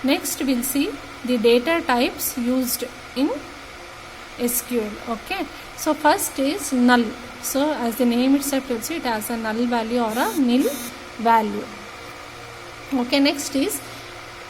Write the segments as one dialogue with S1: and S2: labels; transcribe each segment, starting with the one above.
S1: Next we'll see the data types used in SQL. Okay, so first is null. So as the name itself tells you, it has a null value or a nil value. Okay, next is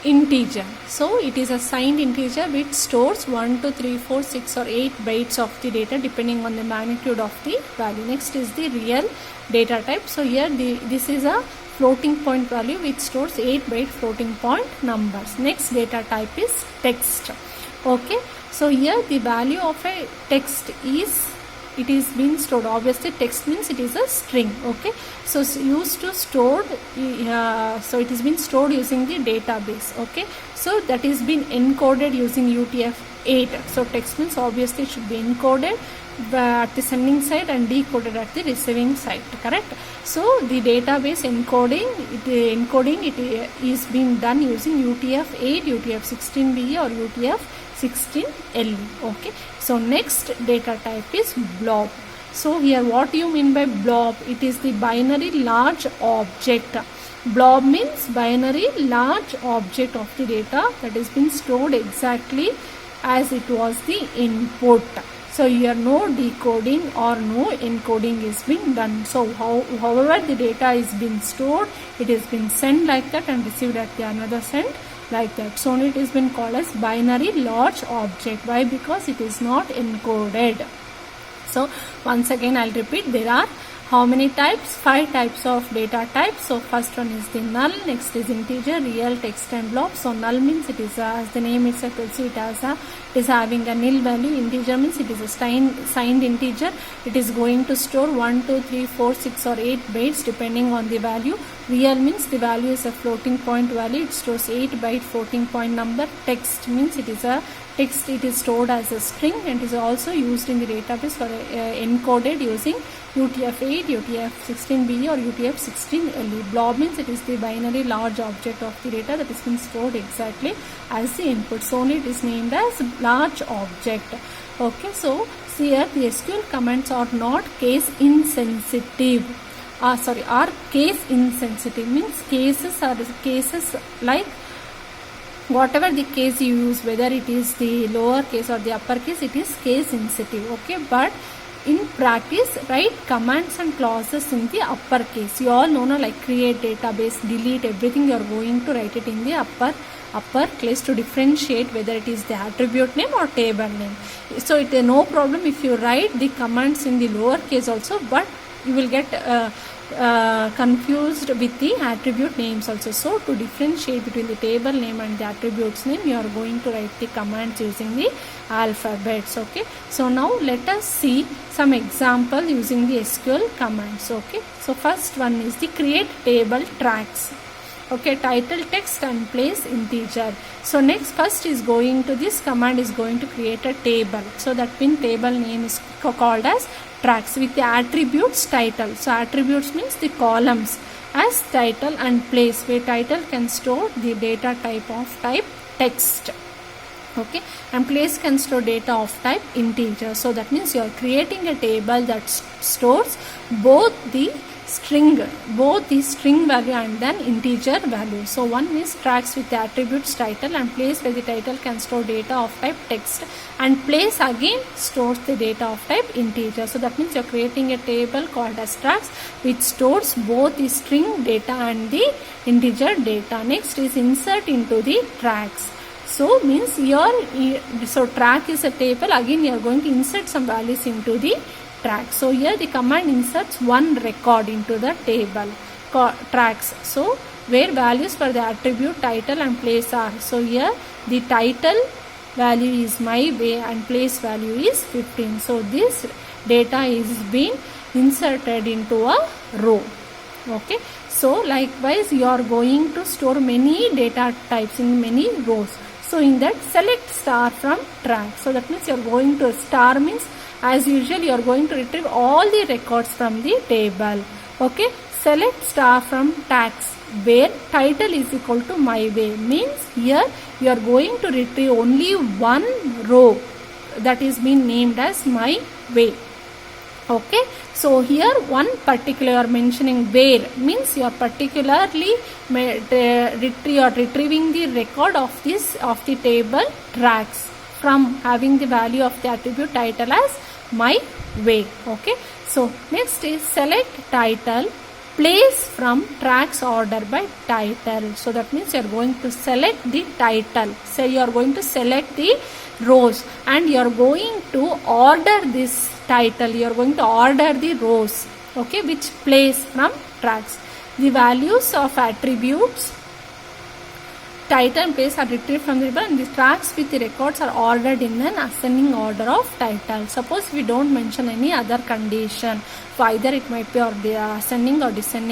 S1: integer. So it is a signed integer which stores 1, 2, 3, 4, 6 or 8 bytes of the data depending on the magnitude of the value. Next is the real data type. So here this is a floating point value which stores 8-byte floating point numbers. Next data type is text. Okay, so here the value of a text is, it is being stored. Obviously text means it is a string. Okay, so used to stored, so it is been stored using the database. Okay, so that is been encoded using UTF-8. So text means obviously it should be encoded at the sending side and decoded at the receiving side, correct? So the database encoding it is being done using UTF-8, UTF-16BE or UTF-16LE. Okay, so next data type is blob. So here what do you mean by blob? It is the binary large object. Blob means binary large object of the data that is being stored exactly as it was the input. So here no decoding or no encoding is being done. So however the data is being stored, it is being sent like that and received at the another sent like that. So it has been called as binary large object. Why? Because it is not encoded. So once again I'll repeat, there are how many types? 5 types of data types. So first one is the null, next is integer, real, text and blob. So null means it is as the name itself tells you, it is having a nil value. Integer means it is a signed integer. It is going to store 1, 2, 3, 4, 6 or 8 bytes depending on the value. Real means the value is a floating point value. It stores 8-byte floating point number. Text means it is a text. It is stored as a string and is also used in the database for encoded using UTF-8, UTF-16BE or UTF-16LE. Blob means it is the binary large object of the data that is being stored exactly as the input. So only it is named as large object. Okay, so here the SQL commands are not case insensitive. Are case insensitive means cases are cases like whatever the case you use, whether it is the lower case or the upper case, it is case sensitive. Okay, but in practice write commands and clauses in the upper case. You all know, like create, database, delete, everything you are going to write it in the upper case to differentiate whether it is the attribute name or table name. So it is no problem if you write the commands in the lower case also, but you will get confused with the attribute names also. So to differentiate between the table name and the attributes name, you are going to write the commands using the alphabets. Okay, so now let us see some example using the SQL commands. Okay, so first one is the create table tracks. Okay, title, text and place integer. So next first is going to, this command is going to create a table. So that table name is called as tracks with the attributes title. So attributes means the columns as title and place, where title can store the data type of type text. Okay, and place can store data of type integer. So that means you are creating a table that stores both the string value and then integer value. So one is tracks with the attributes title and place, where the title can store data of type text, and place again stores the data of type integer. So that means you are creating a table called as tracks which stores both the string data and the integer data. Next is insert into the tracks. So means so track is a table, again you are going to insert some values into the track. So here the command inserts one record into the table tracks. So where values for the attribute title and place are. So here the title value is my way and place value is 15. So this data is being inserted into a row. Okay, so likewise you are going to store many data types in many rows. So in that select star from track. So that means you are going to, star means as usual you are going to retrieve all the records from the table. Okay, select star from tags, where title is equal to my way, means here you are going to retrieve only one row that is being named as my way. Okay, so here one particular you are mentioning where means you are particularly retrieving the record of this of the table tracks from having the value of the attribute title as my way. Okay, so next is select title, place from tracks order by title. So that means you are going to select the title. So you are going to select the rows and you are going to order this title. You are going to order the rows, okay, which place from tracks. The values of attributes title and place are retrieved from the table, and the tracks with the records are ordered in an ascending order of title. Suppose we don't mention any other condition, so either it might be or the ascending or descending